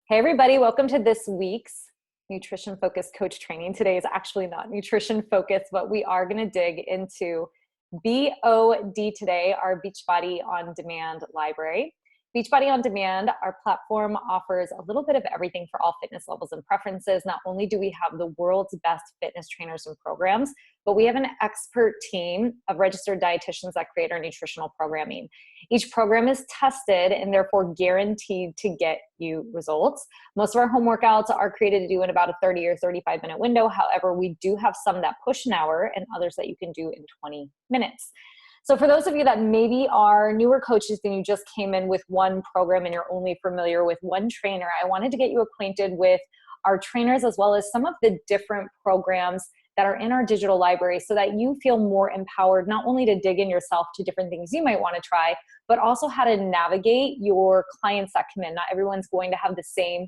Hey everybody, welcome to this week's nutrition focused coach training. Today is actually not nutrition focused, but we are going to dig into BOD today, our Beachbody On Demand library. Beachbody On Demand, our platform, offers a little bit of everything for all fitness levels and preferences. Not only do we have the world's best fitness trainers and programs, but we have an expert team of registered dietitians that create our nutritional programming. Each program is tested and therefore guaranteed to get you results. Most of our home workouts are created to do in about a 30 or 35-minute window. However, we do have some that push an hour and others that you can do in 20 minutes. So for those of you that maybe are newer coaches and you just came in with one program and you're only familiar with one trainer, I wanted to get you acquainted with our trainers as well as some of the different programs that are in our digital library so that you feel more empowered, not only to dig in yourself to different things you might want to try, but also how to navigate your clients that come in. Not everyone's going to have the same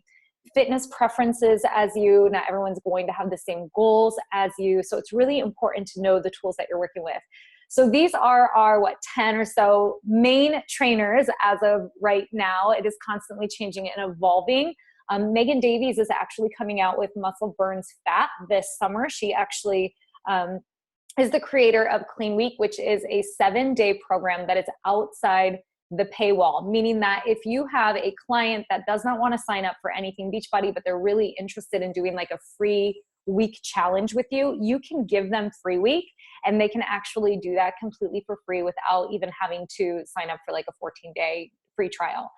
fitness preferences as you. Not everyone's going to have the same goals as you. So it's really important to know the tools that you're working with. So these are our, 10 or so main trainers as of right now. It is constantly changing and evolving. Megan Davies is actually coming out with Muscle Burns Fat this summer. She actually is the creator of Clean Week, which is a 7-day program that is outside the paywall, meaning that if you have a client that does not want to sign up for anything Beachbody, but they're really interested in doing like a free week challenge with you, you can give them free week and they can actually do that completely for free without even having to sign up for like a 14-day free trial.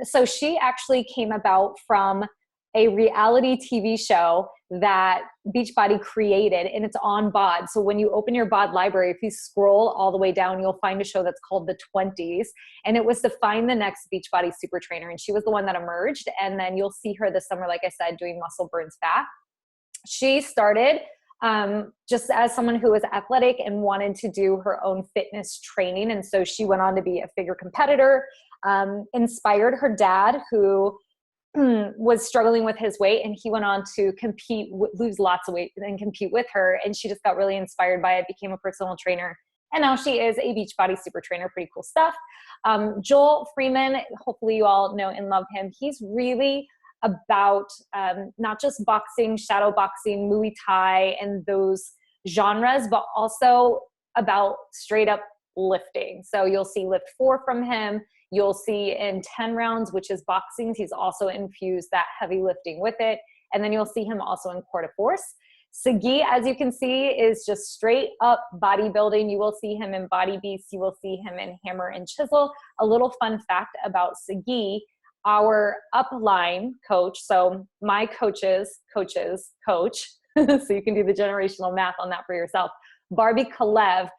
So she actually came about from a reality TV show that Beachbody created, and it's on BOD. So when you open your BOD library, if you scroll all the way down, you'll find a show that's called The 20s, and it was to find the next Beachbody super trainer, and she was the one that emerged, and then you'll see her this summer, like I said, doing Muscle Burns Fat. She started just as someone who was athletic and wanted to do her own fitness training, and so she went on to be a figure competitor, inspired her dad, who was struggling with his weight, and he went on to compete, lose lots of weight and compete with her. And she just got really inspired by it, became a personal trainer. And now she is a Beachbody super trainer, pretty cool stuff. Joel Freeman, hopefully you all know and love him. He's really about not just boxing, shadow boxing, Muay Thai, and those genres, but also about straight up lifting. So you'll see lift 4 from him. You'll see in 10 rounds, which is boxing, he's also infused that heavy lifting with it. And then you'll see him also in quarter force. Sagi, as you can see, is just straight up bodybuilding. You will see him in Body Beast. You will see him in Hammer and Chisel. A little fun fact about Sagi, our upline coach, so my coach's coach, so you can do the generational math on that for yourself, Barbie Kalev,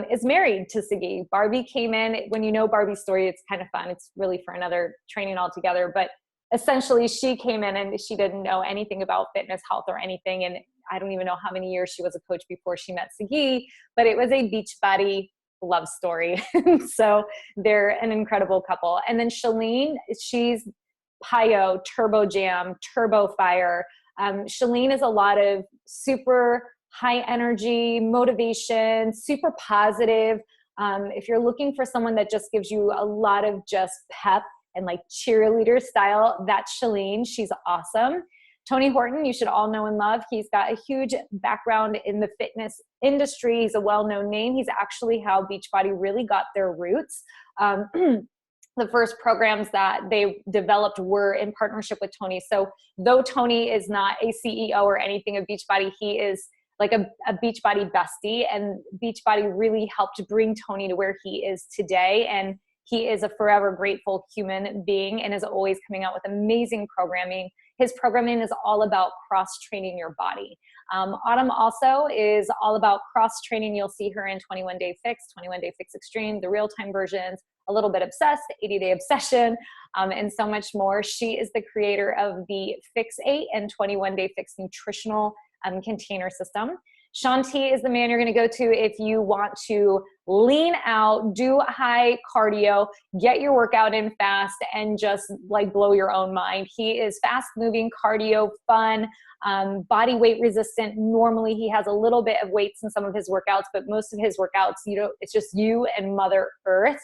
is married to Sagi. Barbie came in, when you know Barbie's story, it's kind of fun. It's really for another training altogether, but essentially she came in and she didn't know anything about fitness, health, or anything. And I don't even know how many years she was a coach before she met Sagi, but it was a Beachbody love story. So they're an incredible couple. And then Shalene, she's Pio, Turbo Jam, Turbo Fire. Shalene is a lot of super high energy, motivation, super positive. If you're looking for someone that just gives you a lot of just pep and like cheerleader style, that's Shalene. She's awesome. Tony Horton, you should all know and love. He's got a huge background in the fitness industry. He's a well-known name. He's actually how Beachbody really got their roots. The first programs that they developed were in partnership with Tony. So though Tony is not a CEO or anything of Beachbody, he is like a Beachbody bestie, and Beachbody really helped bring Tony to where he is today. And he is a forever grateful human being and is always coming out with amazing programming. His programming is all about cross-training your body. Autumn also is all about cross-training. You'll see her in 21 Day Fix, 21 Day Fix Extreme, the real-time versions, a little bit obsessed, 80-day obsession, and so much more. She is the creator of the Fix 8 and 21 Day Fix nutritional container system. Shanti is the man you're going to go to if you want to lean out, do high cardio, get your workout in fast, and just like blow your own mind. He is fast moving, cardio, fun, body weight resistant. Normally he has a little bit of weights in some of his workouts, but most of his workouts, it's just you and Mother Earth.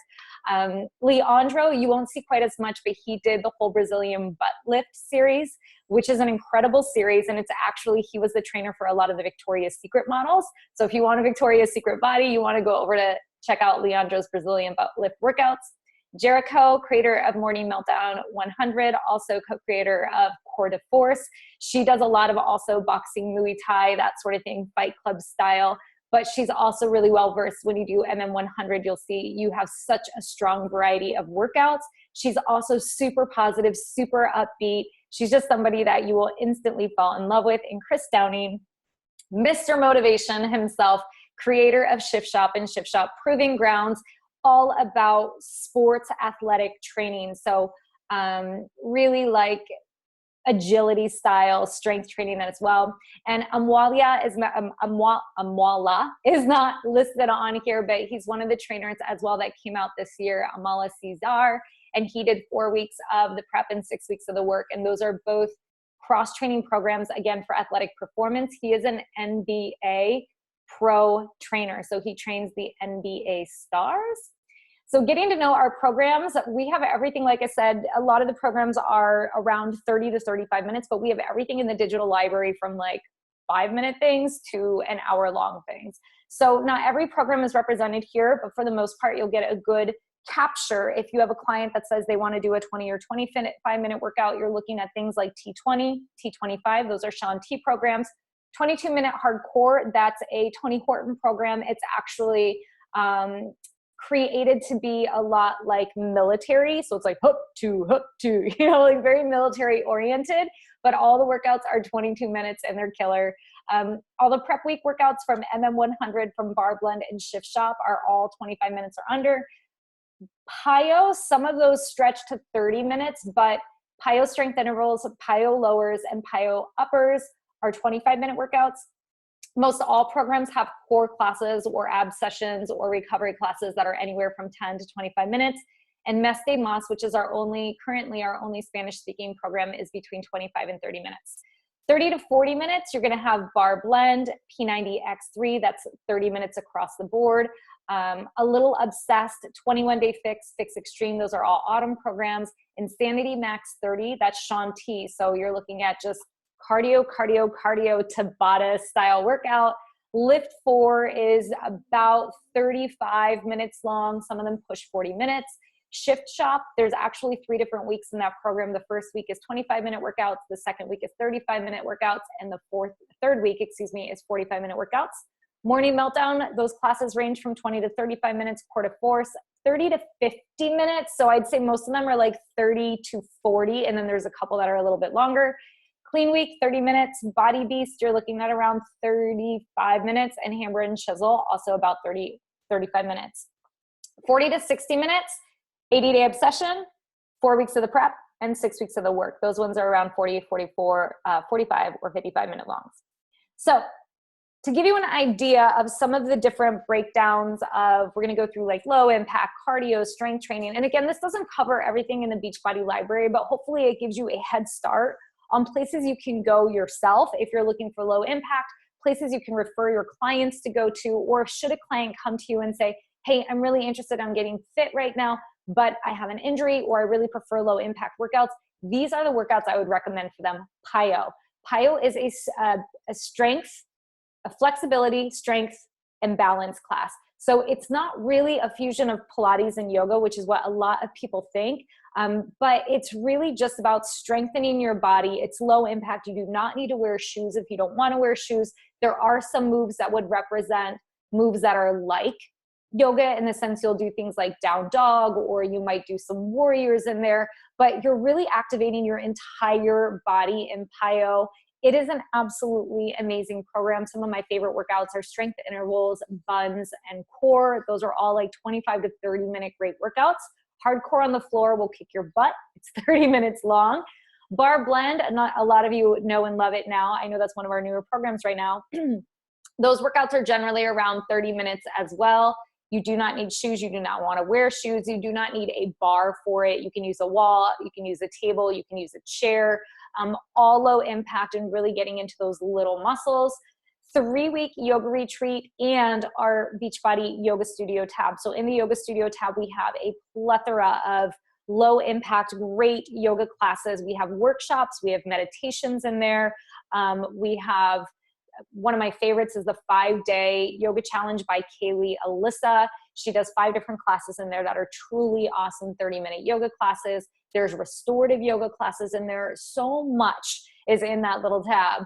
Leandro, you won't see quite as much, but he did the whole Brazilian butt Lift series, which is an incredible series. And it's actually, he was the trainer for a lot of the Victoria's Secret models. So if you want a Victoria's Secret body, you want to go over to check out Leandro's Brazilian butt lift workouts. Jericho, creator of Morning Meltdown 100, also co-creator of Core de Force. She does a lot of also boxing, Muay Thai, that sort of thing, Fight Club style. But she's also really well versed. When you do MM100, you'll see you have such a strong variety of workouts. She's also super positive, super upbeat. She's just somebody that you will instantly fall in love with. And Chris Downing, Mr. Motivation himself, creator of Shift Shop and Shift Shop Proving Grounds, all about sports athletic training. So really like agility style, strength training as well. And Amwala is not listed on here, but he's one of the trainers as well that came out this year, Amala Cesar, and he did 4 weeks of the prep and 6 weeks of the work. And those are both cross-training programs, again, for athletic performance. He is an NBA pro trainer, so he trains the NBA stars. So getting to know our programs, we have everything, like I said, a lot of the programs are around 30 to 35 minutes, but we have everything in the digital library from like 5-minute things to an hour-long things. So not every program is represented here, but for the most part, you'll get a good capture. If you have a client that says they want to do a 20 or 25-minute workout, you're looking at things like T20, T25. Those are Sean T programs. 22-minute hardcore, that's a Tony Horton program. It's actually created to be a lot like military. So it's like hook to, you know, like very military oriented, but all the workouts are 22 minutes and they're killer. All the prep week workouts from MM100, from Bar Blend and Shift Shop are all 25 minutes or under. PIO, some of those stretch to 30 minutes, but PIO strength intervals, PIO lowers, and PIO uppers are 25-minute workouts. Most all programs have core classes or ab sessions or recovery classes that are anywhere from 10 to 25 minutes. And Mes de Mas, which is currently our only Spanish-speaking program, is between 25 and 30 minutes. 30 to 40 minutes, you're going to have Bar Blend, P90X3, that's 30 minutes across the board. A Little Obsessed, 21-Day Fix, Fix Extreme, those are all autumn programs. Insanity Max 30, that's Sean T. So you're looking at just cardio, Tabata style workout. Lift 4 is about 35 minutes long. Some of them push 40 minutes. Shift Shop, there's actually 3 different weeks in that program. The first week is 25-minute workouts. The second week is 35-minute workouts. And the third week is 45-minute workouts. Morning Meltdown, those classes range from 20 to 35 minutes. Core de Force, 30 to 50 minutes. So I'd say most of them are like 30 to 40. And then there's a couple that are a little bit longer. Clean Week, 30 minutes. Body Beast, you're looking at around 35 minutes. And Hammer and Chisel, also about 35 minutes. 40 to 60 minutes, 80-day obsession, 4 weeks of the prep, and 6 weeks of the work. Those ones are around 40, 44, 45, or 55-minute longs. So to give you an idea of some of the different breakdowns of, we're going to go through like low impact, cardio, strength training. And again, this doesn't cover everything in the Beachbody library, but hopefully it gives you a head start on places you can go yourself if you're looking for low impact, places you can refer your clients to go to, or should a client come to you and say, hey, I'm really interested in getting fit right now, but I have an injury, or I really prefer low impact workouts. These are the workouts I would recommend for them. PIO. PIO is a strength, a flexibility, strength, and balance class. So it's not really a fusion of Pilates and yoga, which is what a lot of people think, but it's really just about strengthening your body. It's low impact. You do not need to wear shoes if you don't want to wear shoes. There are some moves that would represent moves that are like yoga, in the sense you'll do things like down dog, or you might do some warriors in there, but you're really activating your entire body in PIO. It is an absolutely amazing program. Some of my favorite workouts are strength intervals, buns, and core. Those are all like 25 to 30 minute great workouts. Hardcore on the floor will kick your butt. It's 30 minutes long. Bar Blend, not a lot of you know and love it now. I know that's one of our newer programs right now. Those workouts are generally around 30 minutes as well. You do not need shoes. You do not want to wear shoes. You do not need a bar for it. You can use a wall. You can use a table. You can use a chair. All low impact and really getting into those little muscles. 3-week yoga retreat and our Beachbody Yoga Studio tab. So in the Yoga Studio tab, we have a plethora of low impact, great yoga classes. We have workshops, we have meditations in there. We have, one of my favorites is the 5-day yoga challenge by Kaylee Alyssa. She does 5 different classes in there that are truly awesome 30-minute yoga classes. There's restorative yoga classes in there. So much is in that little tab.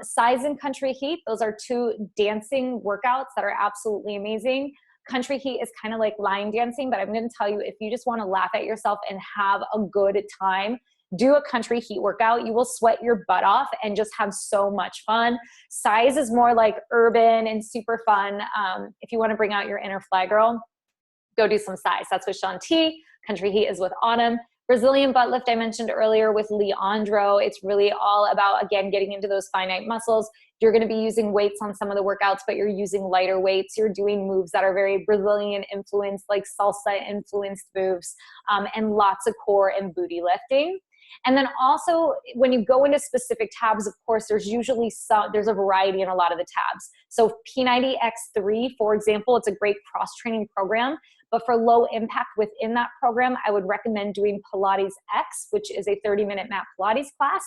Size and Country Heat, those are 2 dancing workouts that are absolutely amazing. Country Heat is kind of like line dancing, but I'm going to tell you, if you just want to laugh at yourself and have a good time, do a Country Heat workout. You will sweat your butt off and just have so much fun. Size is more like urban and super fun. If you want to bring out your inner fly girl, go do some Size. That's with Shanti. Country Heat is with Autumn. Brazilian butt lift I mentioned earlier with Leandro. It's really all about, again, getting into those finite muscles. You're going to be using weights on some of the workouts, but you're using lighter weights. You're doing moves that are very Brazilian influenced, like salsa influenced moves, and lots of core and booty lifting. And then also when you go into specific tabs, of course, there's usually there's a variety in a lot of the tabs. So P90X3, for example, it's a great cross training program, but for low impact within that program, I would recommend doing Pilates X, which is a 30-minute mat Pilates class.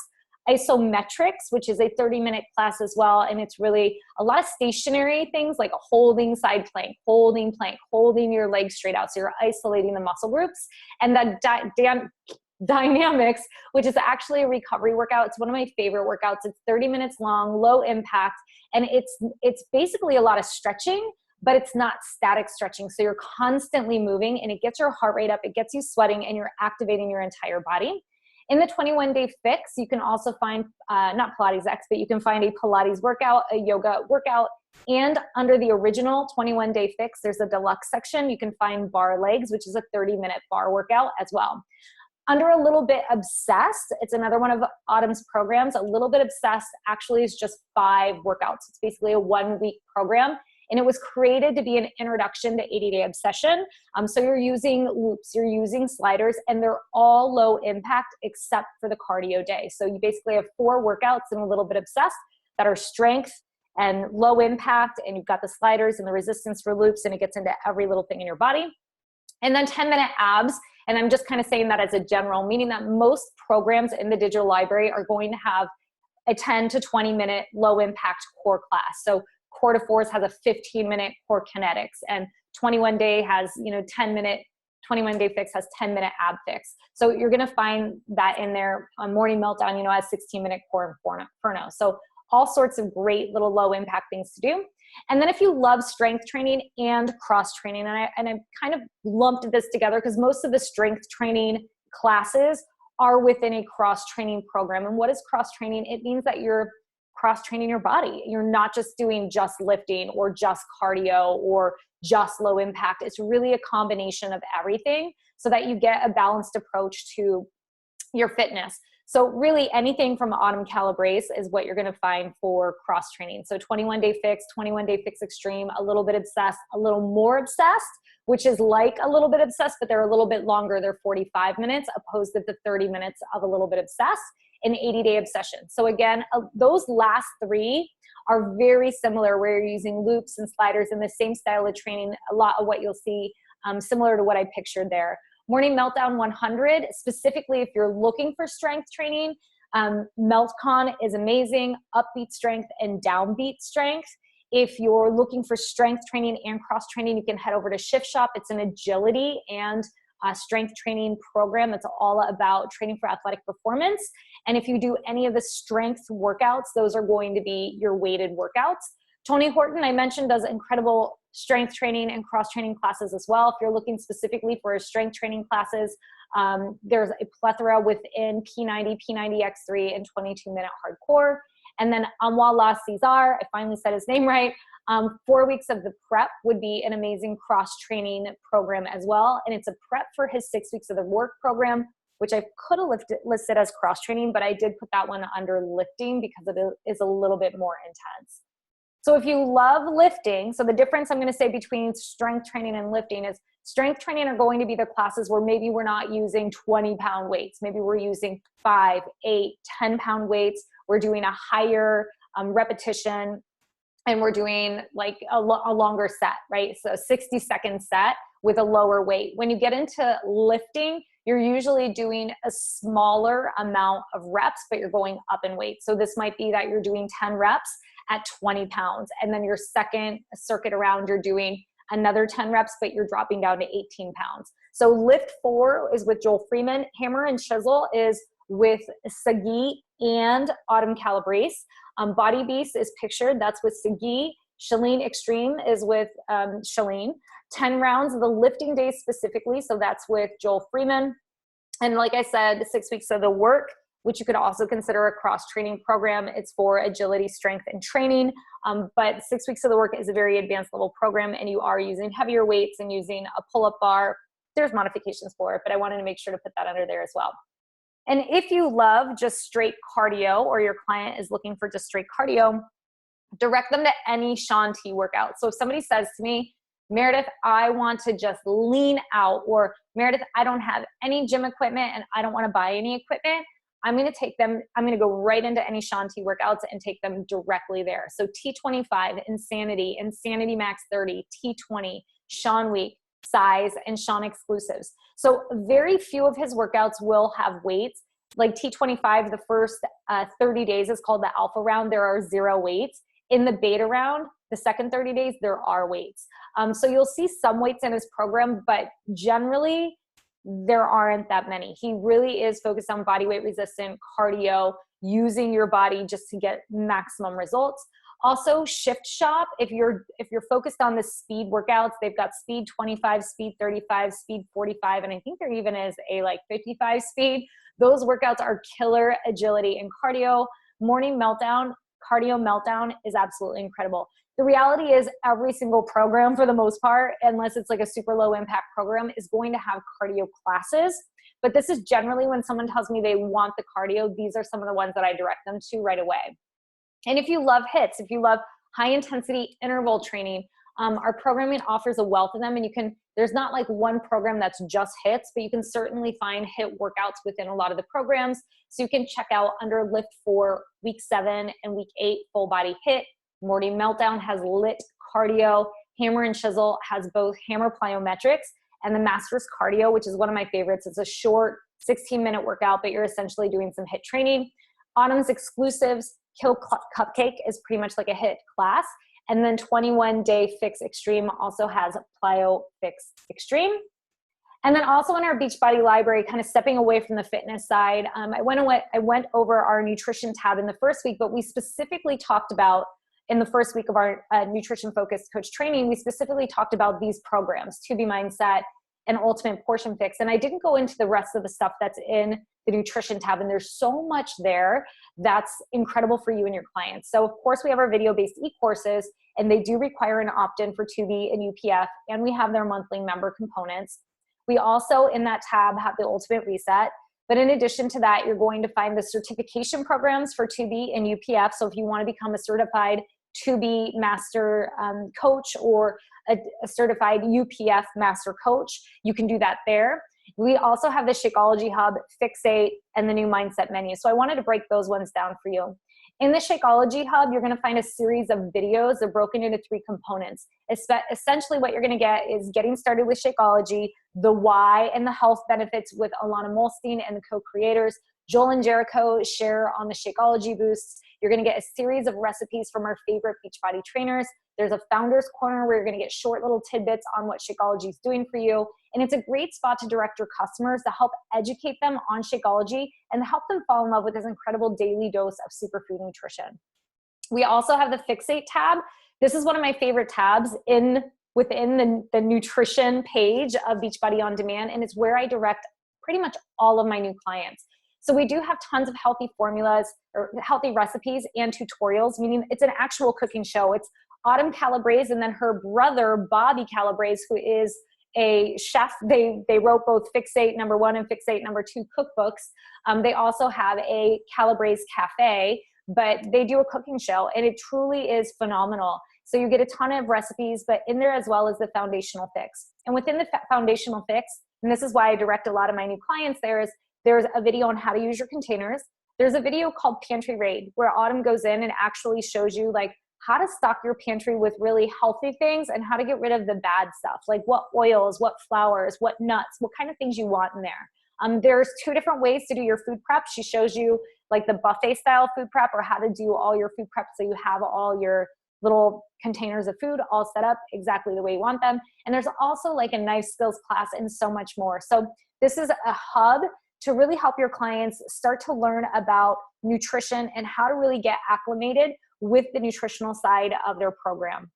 Isometrics, which is a 30-minute class as well. And it's really a lot of stationary things like a holding side plank, holding your legs straight out. So you're isolating the muscle groups. And that Dynamics, which is actually a recovery workout. It's one of my favorite workouts. It's 30 minutes long, low impact, and it's basically a lot of stretching, but it's not static stretching. So you're constantly moving and it gets your heart rate up, it gets you sweating, and you're activating your entire body. In the 21-day fix, you can also find, not Pilates X, but you can find a Pilates workout, a yoga workout, and under the original 21-day fix, there's a deluxe section. You can find bar legs, which is a 30-minute bar workout as well. Under A Little Bit Obsessed, it's another one of Autumn's programs. A Little Bit Obsessed actually is just 5 workouts. It's basically a 1-week program, and it was created to be an introduction to 80-day obsession. So you're using loops, you're using sliders, and they're all low impact except for the cardio day. So you basically have 4 workouts in A Little Bit Obsessed that are strength and low impact, and you've got the sliders and the resistance for loops, and it gets into every little thing in your body. And then 10-minute abs. And I'm just kind of saying that as a general, meaning that most programs in the digital library are going to have a 10 to 20 minute low impact core class. So Core to Force has a 15-minute core kinetics, and 21-day has, 21-day fix has 10-minute ab fix. So you're going to find that in there. Morning Meltdown, has 16-minute core inferno. So all sorts of great little low impact things to do. And then if you love strength training and cross training, and I kind of lumped this together because most of the strength training classes are within a cross training program. And what is cross training? It means that you're cross training your body. You're not just doing just lifting or just cardio or just low impact. It's really a combination of everything so that you get a balanced approach to your fitness. So really anything from Autumn Calabrese is what you're going to find for cross training. So 21-day fix, 21-day fix extreme, A Little Bit Obsessed, A Little More Obsessed, which is like A Little Bit Obsessed, but they're a little bit longer. They're 45 minutes opposed to the 30 minutes of A Little Bit Obsessed, and 80-day obsession. So again, those last 3 are very similar where you're using loops and sliders in the same style of training. A lot of what you'll see similar to what I pictured there. Morning Meltdown 100, specifically if you're looking for strength training, Meltcon is amazing, upbeat strength and downbeat strength. If you're looking for strength training and cross training, you can head over to Shift Shop. It's an agility and strength training program that's all about training for athletic performance. And if you do any of the strength workouts, those are going to be your weighted workouts. Tony Horton, I mentioned, does incredible strength training and cross training classes as well. If you're looking specifically for strength training classes, there's a plethora within P90, P90X3, and 22-minute hardcore. And then Amwala Cesar, I finally said his name right. 4 weeks of the prep would be an amazing cross training program as well. And it's a prep for his 6 weeks of the work program, which I could have listed as cross training, but I did put that one under lifting because it is a little bit more intense. So if you love lifting, so the difference I'm going to say between strength training and lifting is strength training are going to be the classes where maybe we're not using 20-pound weights. Maybe we're using 5, 8, 10-pound weights. We're doing a higher repetition, and we're doing like a longer set, right? So 60-second set with a lower weight. When you get into lifting, you're usually doing a smaller amount of reps, but you're going up in weight. So this might be that you're doing 10 reps at 20 pounds. And then your second circuit around, you're doing another 10 reps, but you're dropping down to 18 pounds. So lift 4 is with Joel Freeman. Hammer and chisel is with Sagi and Autumn Calabrese. Body Beast is pictured. That's with Sagi. Shalene Extreme is with Shalene. 10 rounds, the lifting days specifically. So that's with Joel Freeman. And like I said, 6 weeks of the work, which you could also consider a cross-training program. It's for agility, strength, and training. But 6 weeks of the work is a very advanced level program, and you are using heavier weights and using a pull-up bar. There's modifications for it, but I wanted to make sure to put that under there as well. And if you love just straight cardio, or your client is looking for just straight cardio, direct them to any Shaun T workout. So if somebody says to me, Meredith, I want to just lean out, or Meredith, I don't have any gym equipment and I don't want to buy any equipment, I'm going to go right into any Shaun T workouts and take them directly there. So T25, Insanity, Insanity Max 30, T20, Shaun Week, Size, and Shaun Exclusives. So very few of his workouts will have weights. Like T25, the first 30 days is called the alpha round. There are 0 weights. In the beta round, the second 30 days, there are weights. So you'll see some weights in his program, but generally there aren't that many. He really is focused on body weight resistant cardio, using your body just to get maximum results. Also Shift Shop, if you're focused on the speed workouts, they've got speed 25, speed 35, speed 45, and I think there even is a 55 speed. Those workouts are killer agility and cardio. Morning Meltdown, Cardio Meltdown is absolutely incredible. The reality is every single program, for the most part, unless it's like a super low impact program, is going to have cardio classes. But this is generally when someone tells me they want the cardio, these are some of the ones that I direct them to right away. And if you love HIITs, if you love high intensity interval training, our programming offers a wealth of them, and there's not like one program that's just HIITs, but you can certainly find HIIT workouts within a lot of the programs. So you can check out under Lift 4, week 7 and week 8, full body HIIT. Morning Meltdown has lit cardio. Hammer and Chisel has both hammer plyometrics and the Masters cardio, which is one of my favorites. It's a short 16-minute workout, but you're essentially doing some HIIT training. Autumn's Exclusives, Kill Cupcake is pretty much like a HIIT class. And then 21-Day Fix Extreme also has Plyo Fix Extreme. And then also in our Beachbody library, kind of stepping away from the fitness side, I went over our nutrition tab in the first week, but we specifically talked about, in the first week of our nutrition-focused coach training, we specifically talked about these programs, 2B Mindset and Ultimate Portion Fix. And I didn't go into the rest of the stuff that's in the nutrition tab, and there's so much there that's incredible for you and your clients. So of course we have our video-based e-courses, and they do require an opt-in for 2B and UPF, and we have their monthly member components. We also in that tab have the Ultimate Reset, but in addition to that, you're going to find the certification programs for 2B and UPF. So if you want to become a certified 2B master coach, or a certified UPF master coach, you can do that there. We also have the Shakeology Hub, Fixate, and the new Mindset menu. So I wanted to break those ones down for you. In the Shakeology Hub, you're going to find a series of videos. They're broken into 3 components. Essentially what you're going to get is getting started with Shakeology, the why and the health benefits with Alana Molstein and the co-creators. Joel and Jericho share on the Shakeology boosts. You're going to get a series of recipes from our favorite Beachbody trainers. There's a founder's corner where you're going to get short little tidbits on what Shakeology is doing for you. And it's a great spot to direct your customers to help educate them on Shakeology and help them fall in love with this incredible daily dose of superfood nutrition. We also have the Fixate tab. This is one of my favorite tabs within the nutrition page of Beachbody On Demand, and it's where I direct pretty much all of my new clients. So we do have tons of healthy formulas or healthy recipes and tutorials, meaning it's an actual cooking show. It's Autumn Calabrese and then her brother, Bobby Calabrese, who is a chef. They wrote both Fixate #1 and Fixate #2 cookbooks. They also have a Calabrese cafe, but they do a cooking show, and it truly is phenomenal. So you get a ton of recipes, but in there as well as the foundational fix. And within the foundational fix, and this is why I direct a lot of my new clients, there's a video on how to use your containers. There's a video called Pantry Raid where Autumn goes in and actually shows you like how to stock your pantry with really healthy things and how to get rid of the bad stuff, like what oils, what flours, what nuts, what kind of things you want in there. There's 2 different ways to do your food prep. She shows you like the buffet style food prep, or how to do all your food prep so you have all your little containers of food all set up exactly the way you want them. And there's also like a knife skills class and so much more. So this is a hub to really help your clients start to learn about nutrition and how to really get acclimated with the nutritional side of their program.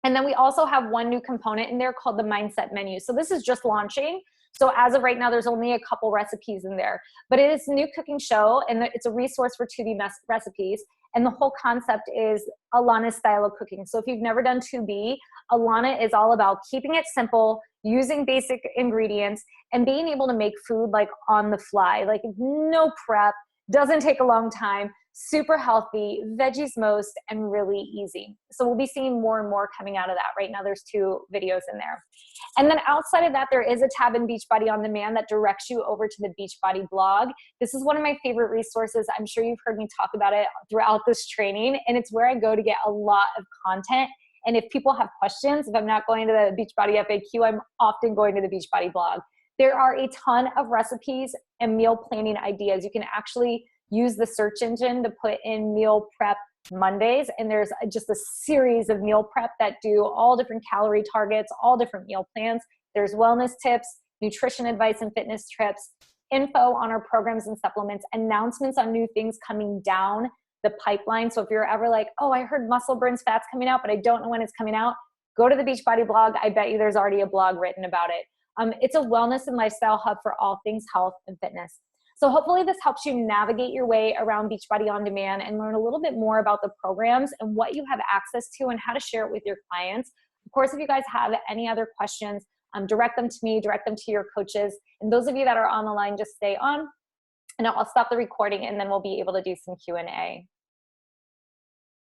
And then we also have one new component in there called the mindset menu. So this is just launching. So as of right now, there's only a couple recipes in there, but it is a new cooking show, and it's a resource for 2B recipes. And the whole concept is Alana's style of cooking. So if you've never done 2B, Alana is all about keeping it simple, using basic ingredients, and being able to make food like on the fly, like no prep, doesn't take a long time, super healthy, veggies most, and really easy. So we'll be seeing more and more coming out of that. Right now there's 2 videos in there. And then outside of that, there is a tab in Beachbody On Demand that directs you over to the Beachbody blog. This is one of my favorite resources. I'm sure you've heard me talk about it throughout this training, and it's where I go to get a lot of content. And if people have questions, if I'm not going to the Beachbody FAQ, I'm often going to the Beachbody blog. There are a ton of recipes and meal planning ideas. You can actually use the search engine to put in meal prep Mondays, and there's just a series of meal prep that do all different calorie targets, all different meal plans. There's wellness tips, nutrition advice and fitness tips, info on our programs and supplements, announcements on new things coming down the pipeline. So if you're ever like, oh, I heard muscle burns fat's coming out, but I don't know when it's coming out, go to the Beachbody blog. I bet you there's already a blog written about it. It's a wellness and lifestyle hub for all things health and fitness. So hopefully this helps you navigate your way around Beachbody On Demand and learn a little bit more about the programs and what you have access to and how to share it with your clients. Of course, if you guys have any other questions, direct them to me, direct them to your coaches. And those of you that are on the line, just stay on, and I'll stop the recording, and then we'll be able to do some Q&A.